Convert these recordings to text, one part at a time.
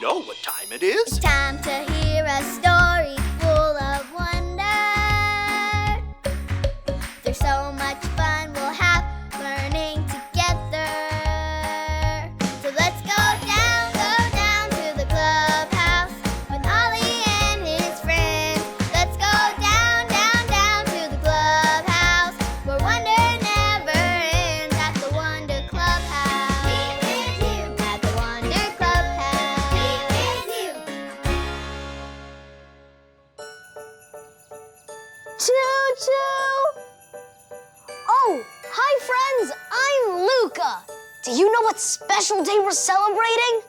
know what time it is. It's time to hear a story full of wonder. There's so much fun we'll have learning together. So let's go down to the clubhouse with Ollie and his friends. Let's go down to the clubhouse where wonder never ends at the Wonder Clubhouse. Meet with you at the Wonder Clubhouse. Meet with you. Choo-choo! Oh, hi friends, I'm Luca. Do you know what special day we're celebrating?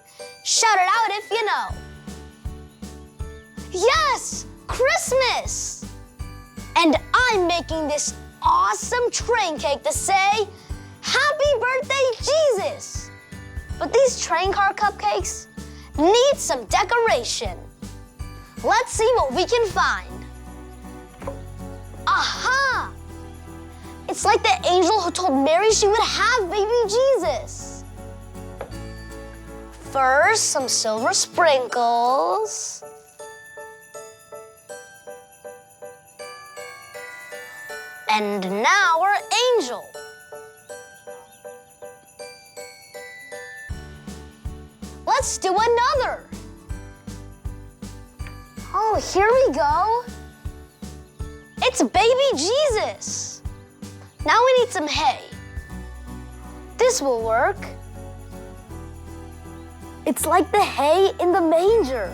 Shout it out if you know. Yes, Christmas! And I'm making this awesome train cake to say, Happy Birthday, Jesus! But these train car cupcakes need some decoration. Let's see what we can find. Aha! It's like the angel who told Mary she would have baby Jesus. First, some silver sprinkles. And now our angel. Let's do another. Oh, here we go. It's baby Jesus. Now we need some hay. This will work. It's like the hay in the manger.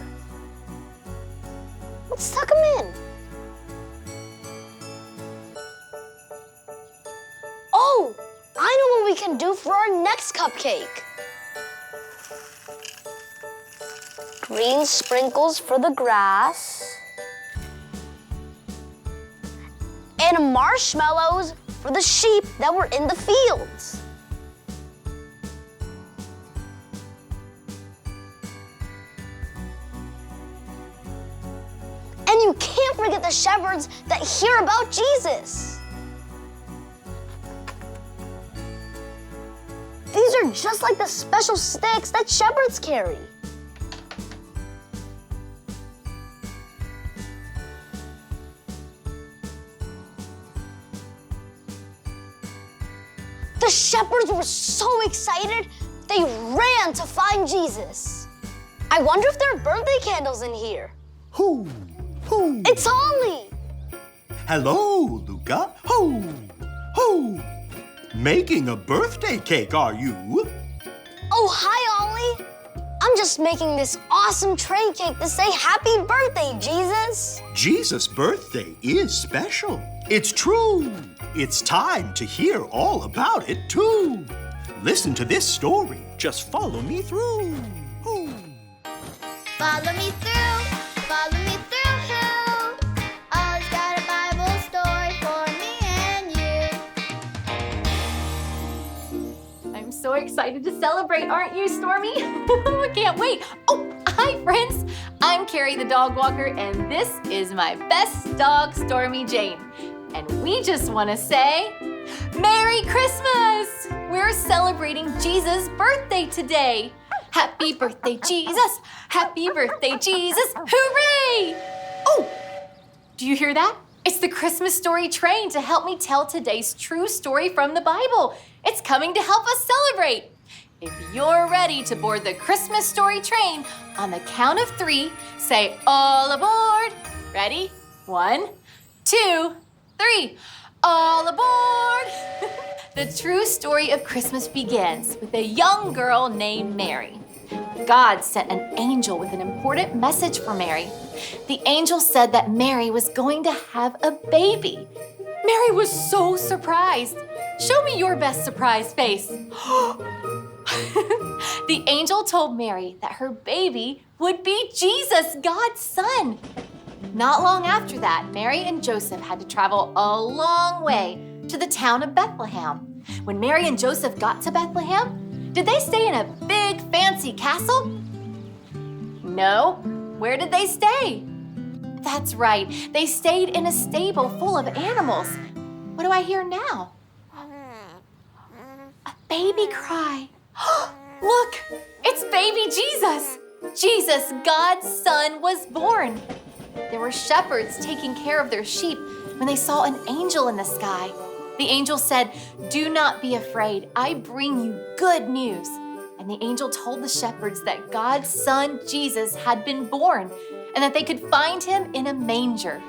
Let's tuck him in. Oh, I know what we can do for our next cupcake. Green sprinkles for the grass. And marshmallows for the sheep that were in the fields. And you can't forget the shepherds that hear about Jesus. These are just like the special sticks that shepherds carry. The shepherds were so excited, they ran to find Jesus. I wonder if there are birthday candles in here. Hoo, hoo. It's Ollie. Hello, Luca. Hoo, hoo. Making a birthday cake, are you? Oh, hi, Ollie. I'm just making this awesome train cake to say happy birthday, Jesus. Jesus' birthday is special. It's true. It's time to hear all about it, too. Listen to this story. Just follow me through. Hoo. Follow me through, follow me through. Ollie's got a Bible story for me and you. I'm so excited to celebrate, aren't you, Stormy? I can't wait. Oh, hi, friends. I'm Carrie the dog walker, and this is my best dog, Stormy Jane. And we just want to say, Merry Christmas! We're celebrating Jesus' birthday today. Happy birthday, Jesus! Happy birthday, Jesus! Hooray! Oh, do you hear that? It's the Christmas story train to help me tell today's true story from the Bible. It's coming to help us celebrate. If you're ready to board the Christmas story train, on the count of 3, say all aboard. Ready? 1, 2, 3. All aboard! The true story of Christmas begins with a young girl named Mary. God sent an angel with an important message for Mary. The angel said that Mary was going to have a baby. Mary was so surprised. Show me your best surprise face. The angel told Mary that her baby would be Jesus, God's son. Not long after that, Mary and Joseph had to travel a long way to the town of Bethlehem. When Mary and Joseph got to Bethlehem, did they stay in a big fancy castle? No. Where did they stay? That's right, they stayed in a stable full of animals. What do I hear now? A baby cry. Look, it's baby Jesus. Jesus, God's son, was born. There were shepherds taking care of their sheep when they saw an angel in the sky. The angel said, "Do not be afraid. I bring you good news." And the angel told the shepherds that God's son, Jesus, had been born and that they could find him in a manger.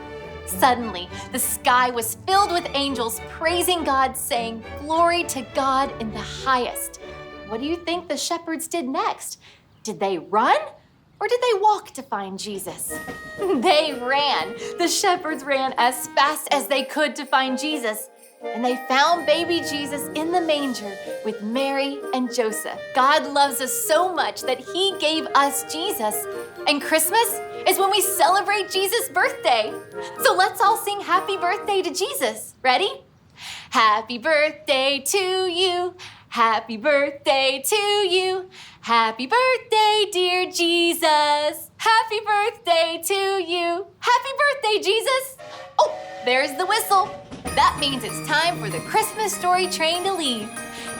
Suddenly, the sky was filled with angels praising God, saying, "Glory to God in the highest." What do you think the shepherds did next? Did they run or did they walk to find Jesus? They ran. The shepherds ran as fast as they could to find Jesus. And they found baby Jesus in the manger with Mary and Joseph. God loves us so much that he gave us Jesus. And Christmas is when we celebrate Jesus' birthday. So let's all sing happy birthday to Jesus. Ready? Happy birthday to you. Happy birthday to you. Happy birthday, dear Jesus. Happy birthday to you. Happy birthday, Jesus. Oh, there's the whistle. That means it's time for the Christmas story train to leave.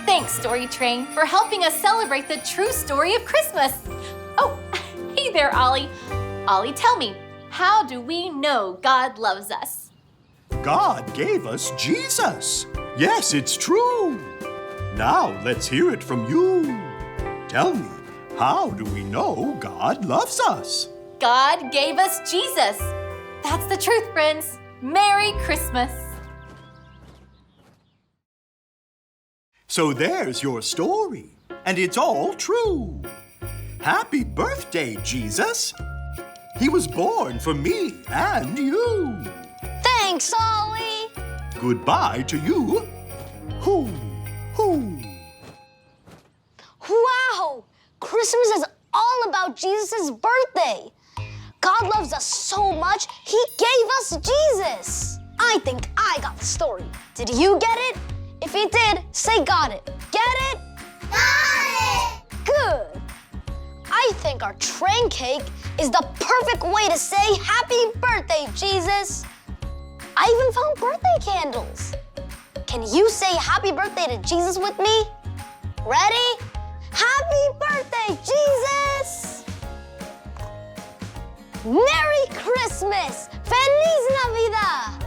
Thanks, Story Train, for helping us celebrate the true story of Christmas. Oh, hey there, Ollie. Ollie, tell me, how do we know God loves us? God gave us Jesus. Yes, it's true. Now let's hear it from you. Tell me, how do we know God loves us? God gave us Jesus. That's the truth, friends. Merry Christmas. So there's your story, and it's all true. Happy birthday, Jesus. He was born for me and you. Thanks, Ollie. Goodbye to you. Hoo, hoo. Wow! Christmas is all about Jesus' birthday. God loves us so much, he gave us Jesus. I think I got the story. Did you get it? If you did, say got it. Get it? Got it! Good. I think our train cake is the perfect way to say happy birthday, Jesus. I even found birthday candles. Can you say happy birthday to Jesus with me? Ready? Happy birthday, Jesus! Merry Christmas! Feliz Navidad!